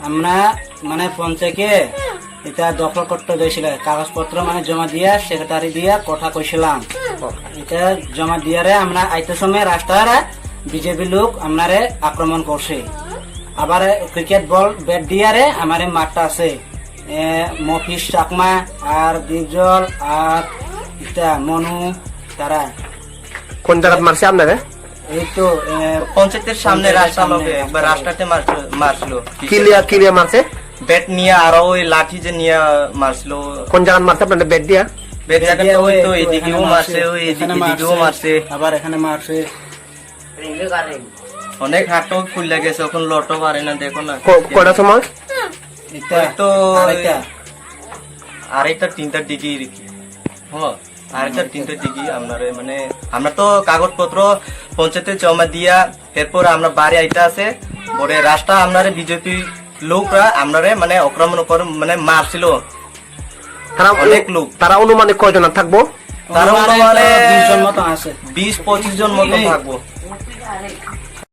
আমরা মানে পঞ্চায়েতকে এটা দখল করতে দিয়েছিল, কাগজপত্র মানে জমা দিয়া সেক্রেটারি দিয়া কথা কইছিলাম। এটা জমা দিয়ারে আমরা আইতে সময় রাস্তার বিজেপি লোক আপনারে আক্রমণ করছে। আবার ক্রিকেট বল ব্যাট দিয়ারে আমার মাঠটা আছে মফিস চাকমা আর দীপজল আর এটা মনু তারা। কোন জায়গা মারছে আপনারে? এই তো পঞ্চায়েতের সামনে রাস্তা লগে একবার রাস্তাতে মারছিল। কিলিয়া মারছে? ব্যাট নিয়ে আর ওই লাঠি যে নিয়ে মারছিল। কোন জায়গা মারছে আপনাদের? ব্যাট দিয়া? ব্যাট জায়গাটা ওই তো এদিকেও মারছে, ওই এদিকেও মারছে, আবার এখানে মারছে। অনেক হাতও ফুলে গেছে, এখন লড়তে পারে না। দেখো না কটার সময়? তো আড়াইটা 3টার দিকে হ্যাঁ, আড়াইটা 3টার দিকে আপনার মানে আমরা তো কাগজপত্র পঞ্চায়েতে জমা দিয়া এরপর আমরা বাড়ি আইতে আছে পরে রাস্তা আপনার বিজেপি লোকরা আপনারে মানে আক্রমণ করে মানে মারছিল। অনেক লোক। তারা অনুমানে কয়জন থাকবো? তারা অনুমানে 20 জন মতো আছে, 20-25 জন মতো থাকবো।